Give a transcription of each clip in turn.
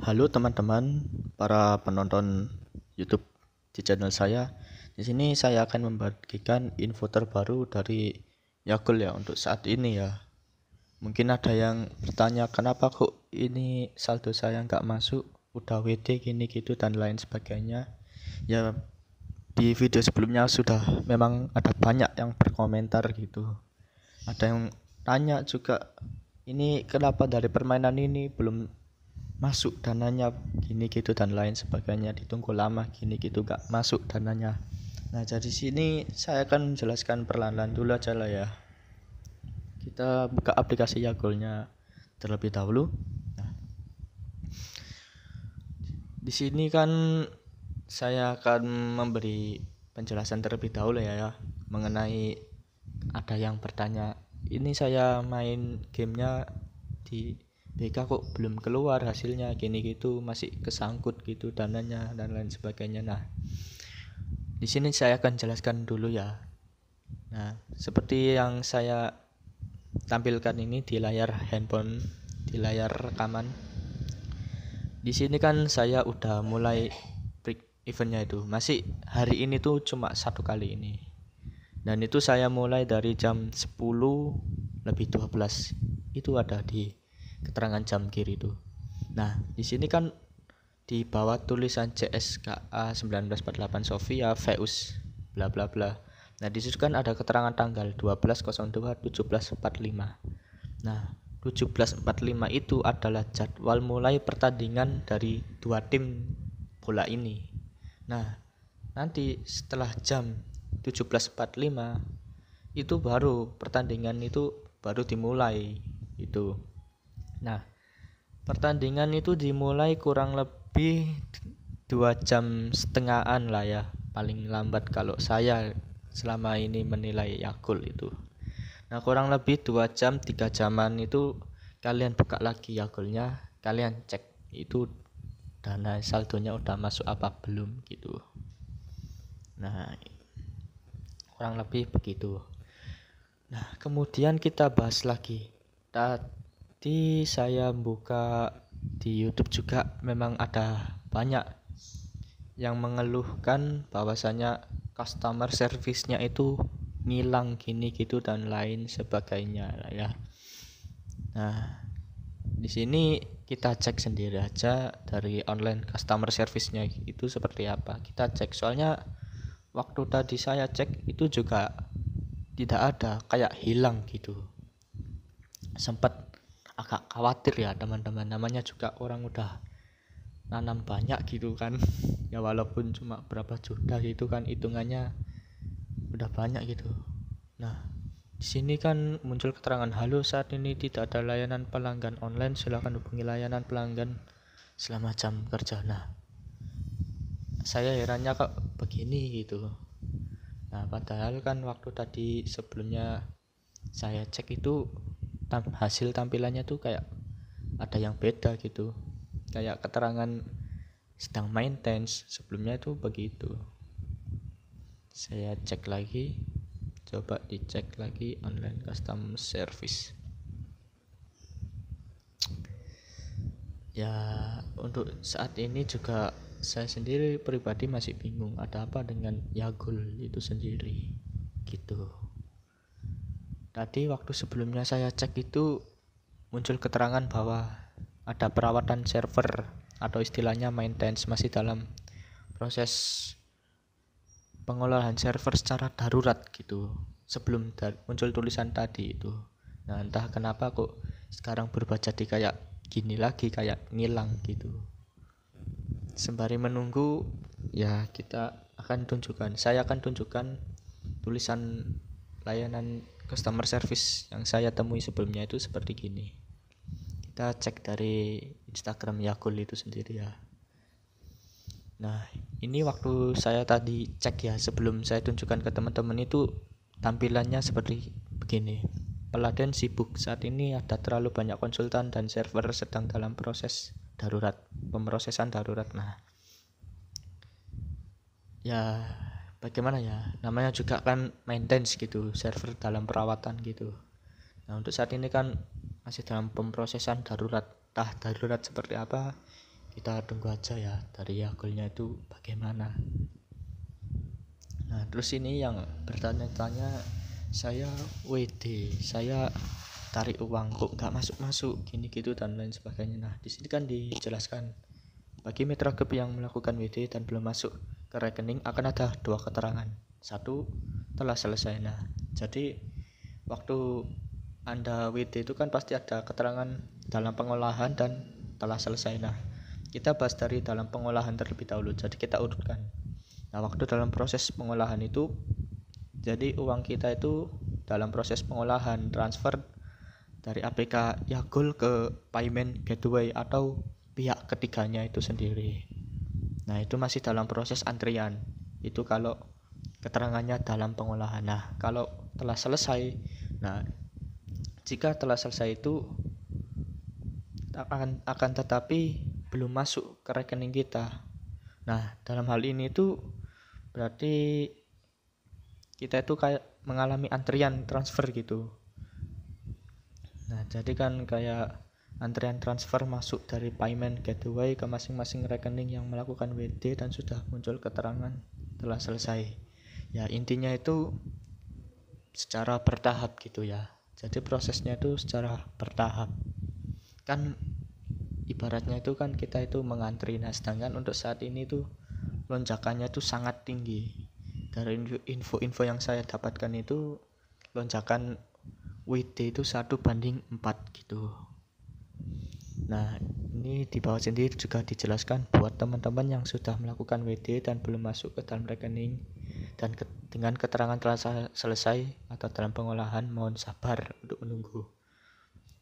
Halo teman-teman, para penonton YouTube di channel saya. Di sini saya akan membagikan info terbaru dari Yakult ya untuk saat ini ya. Mungkin ada yang bertanya kenapa kok ini saldo saya nggak masuk, udah WD gini gitu dan lain sebagainya. Ya di video sebelumnya sudah memang ada banyak yang berkomentar gitu. Ada yang tanya juga ini kenapa dari permainan ini belum masuk dananya gini gitu dan lain sebagainya, ditunggu lama gini gitu gak masuk dananya. Nah dari sini saya akan menjelaskan perlahan-lahan dulu aja lah ya. Kita buka aplikasi Yakultnya terlebih dahulu. Nah, di sini kan saya akan memberi penjelasan terlebih dahulu ya mengenai ada yang bertanya ini saya main gamenya di BK kok belum keluar hasilnya gini gitu, masih kesangkut gitu dananya dan lain sebagainya. Nah di sini saya akan jelaskan dulu ya. Nah seperti yang saya tampilkan ini di layar handphone, di layar rekaman, di sini kan saya udah mulai break eventnya itu masih hari ini tuh cuma satu kali ini, dan itu saya mulai dari jam 10 lebih 12 itu ada di keterangan jam kiri itu. Nah di sini kan di bawah tulisan CSKA 1948 Sofia Veus bla bla bla. Nah di situ kan ada keterangan tanggal 12.02 17.45. Nah 17.45 itu adalah jadwal mulai pertandingan dari dua tim bola ini. Nah nanti setelah jam 17.45 itu baru pertandingan itu baru dimulai itu. Nah pertandingan itu dimulai kurang lebih 2 jam setengahan lah ya paling lambat kalau saya selama ini menilai Yakult itu. Nah kurang lebih 2 jam 3 jaman itu kalian buka lagi Yakultnya, kalian cek itu dana saldonya udah masuk apa belum gitu. Nah kurang lebih begitu. Nah kemudian kita bahas lagi. Tadi saya buka di YouTube juga memang ada banyak yang mengeluhkan bahwasanya customer service-nya itu ngilang gini gitu dan lain sebagainya ya. Nah, di sini kita cek sendiri aja dari online customer service-nya itu seperti apa. Kita cek soalnya waktu tadi saya cek itu juga tidak ada, kayak hilang gitu. Sempat agak khawatir ya teman-teman, namanya juga orang udah nanam banyak gitu kan. Ya walaupun cuma berapa juta gitu kan hitungannya udah banyak gitu. Nah di sini kan muncul keterangan halo saat ini tidak ada layanan pelanggan online, silakan hubungi layanan pelanggan selama jam kerja. Nah saya herannya kok begini gitu. Nah padahal kan waktu tadi sebelumnya saya cek itu hasil tampilannya tuh kayak ada yang beda gitu, kayak keterangan sedang maintenance sebelumnya itu begitu. Saya cek lagi, coba dicek lagi online custom service ya. Untuk saat ini juga saya sendiri pribadi masih bingung ada apa dengan Yakult itu sendiri gitu. Tadi waktu sebelumnya saya cek itu muncul keterangan bahwa ada perawatan server atau istilahnya maintenance, masih dalam proses pengolahan server secara darurat gitu sebelum muncul tulisan tadi itu. Nah entah kenapa kok sekarang berubah jadi kayak gini lagi, kayak ngilang gitu. Sembari menunggu ya saya akan tunjukkan tulisan layanan customer service yang saya temui sebelumnya itu seperti gini. Kita cek dari Instagram Yakult itu sendiri ya. Nah ini waktu saya tadi cek ya sebelum saya tunjukkan ke teman-teman itu tampilannya seperti begini. Peladen sibuk, saat ini ada terlalu banyak konsultan dan server sedang dalam proses darurat, pemrosesan darurat. Nah ya bagaimana ya, namanya juga kan maintenance gitu, server dalam perawatan gitu. Nah untuk saat ini kan masih dalam pemrosesan darurat. Darurat seperti apa kita tunggu aja ya dari Yakulnya itu bagaimana. Nah terus ini yang bertanya-tanya, saya WD, saya tarik uang kok nggak masuk gini gitu dan lain sebagainya. Nah di sini kan dijelaskan bagi mitra GEP yang melakukan WD dan belum masuk ke rekening akan ada dua keterangan. Satu, telah selesai. Nah jadi waktu Anda WD itu kan pasti ada keterangan dalam pengolahan dan telah selesai. Nah kita bahas dari dalam pengolahan terlebih dahulu, jadi kita urutkan. Nah waktu dalam proses pengolahan itu, jadi uang kita itu dalam proses pengolahan transfer dari APK Yakul ke payment gateway atau pihak ketiganya itu sendiri. Nah itu masih dalam proses antrian, itu kalau keterangannya dalam pengolahan. Nah kalau telah selesai, nah jika telah selesai itu akan tetapi belum masuk ke rekening kita. Nah dalam hal ini itu berarti kita itu kayak mengalami antrian transfer gitu. Nah jadi kan kayak antrian transfer masuk dari payment gateway ke masing-masing rekening yang melakukan WD dan sudah muncul keterangan telah selesai. Ya intinya itu secara bertahap gitu ya. Jadi prosesnya itu secara bertahap. Kan ibaratnya itu kan kita itu mengantri. Nah sedangkan untuk saat ini tuh lonjakannya itu sangat tinggi. Dari info-info yang saya dapatkan itu lonjakan WD itu 1:4 gitu. Nah ini di bawah sendiri juga dijelaskan buat teman-teman yang sudah melakukan WD dan belum masuk ke dalam rekening dan dengan keterangan telah selesai atau dalam pengolahan, mohon sabar untuk menunggu.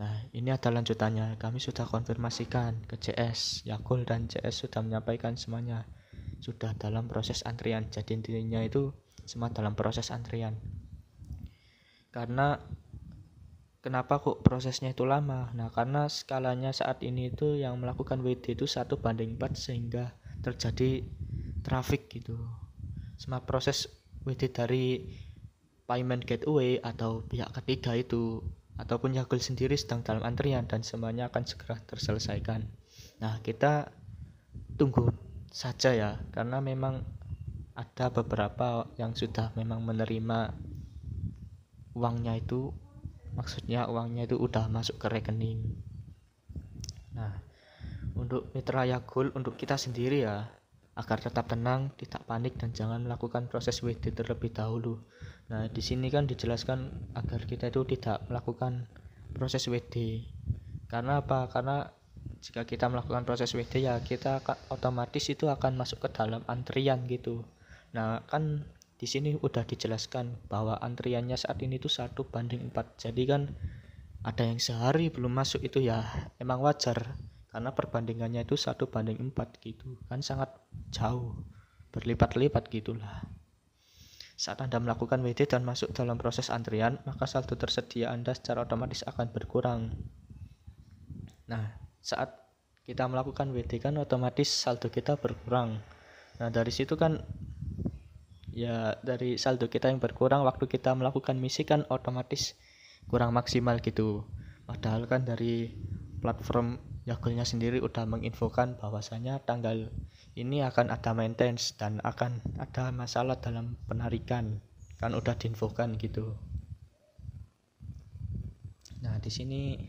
Nah ini ada lanjutannya, kami sudah konfirmasikan ke CS Yakul dan CS sudah menyampaikan semuanya sudah dalam proses antrian. Jadi intinya itu semua dalam proses antrian. Karena kenapa kok prosesnya itu lama? Nah karena skalanya saat ini itu yang melakukan WD itu 1:4 sehingga terjadi traffic gitu. Semua proses WD dari payment gateway atau pihak ketiga itu ataupun Yakul sendiri sedang dalam antrian dan semuanya akan segera terselesaikan. Nah kita tunggu saja ya, karena memang ada beberapa yang sudah memang menerima uangnya itu, maksudnya uangnya itu udah masuk ke rekening. Nah untuk mitra Yakul, untuk kita sendiri ya, agar tetap tenang, tidak panik dan jangan melakukan proses WD terlebih dahulu. Nah di sini kan dijelaskan agar kita itu tidak melakukan proses WD. Karena apa? Karena jika kita melakukan proses WD ya kita otomatis itu akan masuk ke dalam antrian gitu. Nah kan di sini udah dijelaskan bahwa antriannya saat ini tuh 1:4. Jadi kan ada yang sehari belum masuk itu ya emang wajar, karena perbandingannya itu 1:4 gitu kan, sangat jauh, berlipat-lipat gitulah. Saat Anda melakukan WD dan masuk dalam proses antrian, maka saldo tersedia Anda secara otomatis akan berkurang. Nah saat kita melakukan WD kan otomatis saldo kita berkurang. Nah dari situ kan ya, dari saldo kita yang berkurang waktu kita melakukan misi kan otomatis kurang maksimal gitu. Padahal kan dari platform Yakulnya sendiri udah menginfokan bahwasanya tanggal ini akan ada maintenance dan akan ada masalah dalam penarikan, kan udah diinfokan gitu. Nah di sini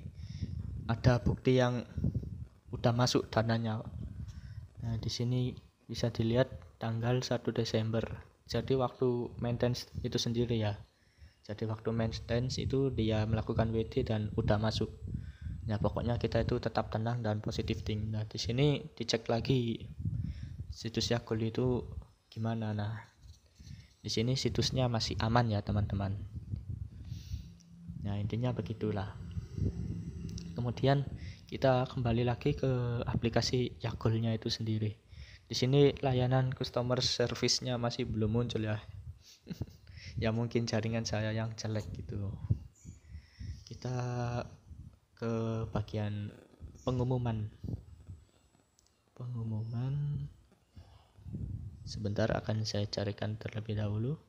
ada bukti yang udah masuk dananya. Nah di sini bisa dilihat tanggal 1 Desember. Jadi waktu maintenance itu sendiri ya. Jadi waktu maintenance itu dia melakukan WD dan udah masuk. Ya pokoknya kita itu tetap tenang dan positif thinking. Nah di sini dicek lagi situs Yakul itu gimana. Nah di sini situsnya masih aman ya teman-teman. Nah intinya begitulah. Kemudian kita kembali lagi ke aplikasi Yakulnya itu sendiri. Di sini layanan customer service-nya masih belum muncul ya. Ya mungkin jaringan saya yang jelek gitu. Kita ke bagian pengumuman. Sebentar akan saya carikan terlebih dahulu.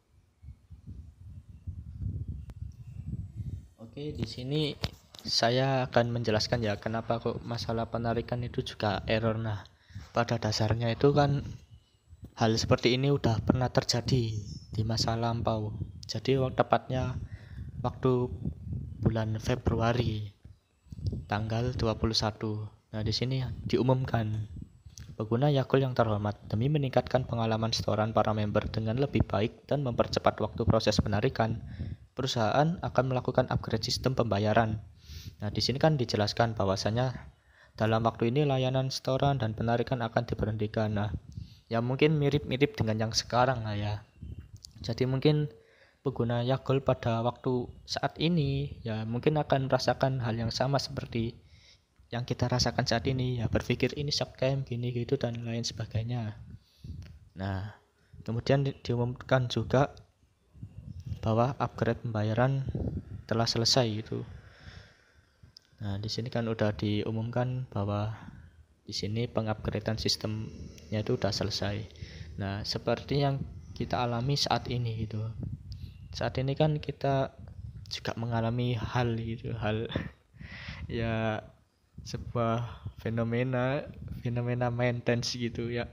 Oke, di sini saya akan menjelaskan ya kenapa kok masalah penarikan itu juga error. Nah, pada dasarnya itu kan hal seperti ini udah pernah terjadi di masa lampau. Jadi tepatnya waktu bulan Februari tanggal 21. Nah, di sini diumumkan pengguna Yakult yang terhormat, demi meningkatkan pengalaman setoran para member dengan lebih baik dan mempercepat waktu proses penarikan, perusahaan akan melakukan upgrade sistem pembayaran. Nah, di sini kan dijelaskan bahwasanya dalam waktu ini layanan setoran dan penarikan akan diberhentikan. Nah, ya mungkin mirip-mirip dengan yang sekarang lah ya. Jadi mungkin pengguna Yakult pada waktu saat ini ya mungkin akan merasakan hal yang sama seperti yang kita rasakan saat ini, ya berpikir ini scam gini gitu dan lain sebagainya. Nah, kemudian diumumkan juga bahwa upgrade pembayaran telah selesai gitu. Nah, di sini kan udah diumumkan bahwa di sini pengupgradean sistemnya itu udah selesai. Nah, seperti yang kita alami saat ini gitu. Saat ini kan kita juga mengalami hal ya sebuah fenomena maintenance gitu ya.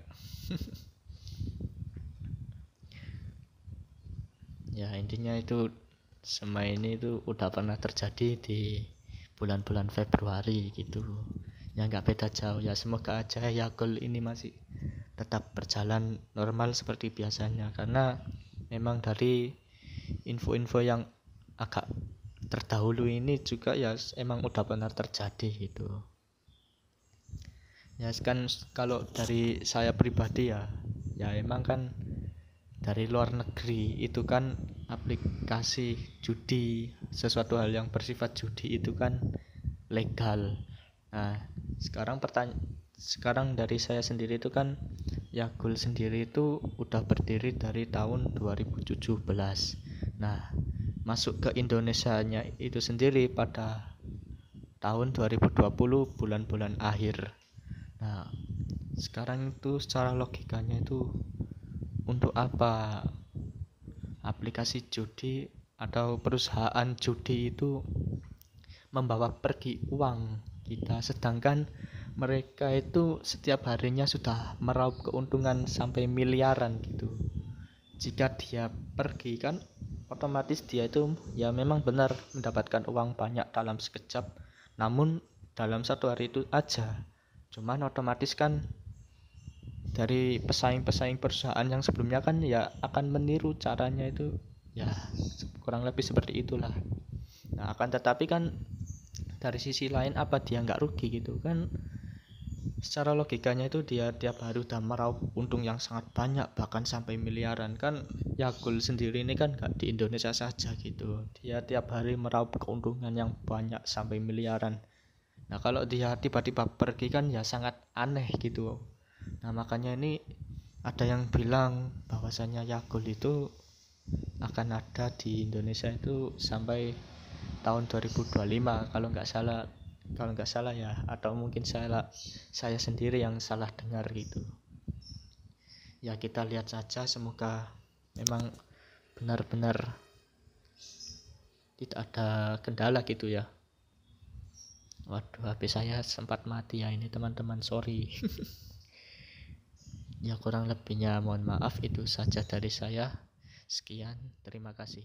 Ya intinya itu semua ini itu udah pernah terjadi di bulan-bulan Februari gitu. Ya nggak beda jauh ya, semoga aja Yakult ini masih tetap berjalan normal seperti biasanya, karena memang dari info-info yang agak terdahulu ini juga ya emang udah benar terjadi gitu. Ya kan kalau dari saya pribadi ya emang kan dari luar negeri itu kan aplikasi judi, sesuatu hal yang bersifat judi itu kan legal. Nah, sekarang dari saya sendiri itu kan Yakult sendiri itu udah berdiri dari tahun 2017. Nah, masuk ke Indonesianya itu sendiri pada tahun 2020 bulan-bulan akhir. Nah, sekarang itu secara logikanya itu untuk apa aplikasi judi atau perusahaan judi itu membawa pergi uang kita, sedangkan mereka itu setiap harinya sudah meraup keuntungan sampai miliaran gitu. Jika dia pergi kan otomatis dia itu ya memang benar mendapatkan uang banyak dalam sekejap, namun dalam satu hari itu aja. Cuman otomatis kan dari pesaing-pesaing perusahaan yang sebelumnya kan ya akan meniru caranya itu, ya kurang lebih seperti itulah. Nah, akan tetapi kan dari sisi lain apa dia nggak rugi gitu kan, secara logikanya itu dia tiap hari udah meraup untung yang sangat banyak bahkan sampai miliaran kan. Yakult sendiri ini kan nggak di Indonesia saja gitu, dia tiap hari meraup keuntungan yang banyak sampai miliaran. Nah, kalau dia tiba-tiba pergi kan ya sangat aneh gitu. Nah, makanya ini ada yang bilang bahwasanya Yakult itu akan ada di Indonesia itu sampai tahun 2025 kalau nggak salah ya, atau mungkin saya sendiri yang salah dengar gitu. Ya kita lihat saja, semoga memang benar-benar tidak ada kendala gitu ya. Waduh, HP saya sempat mati ya ini teman-teman, sorry. Ya kurang lebihnya mohon maaf, itu saja dari saya. Sekian, terima kasih.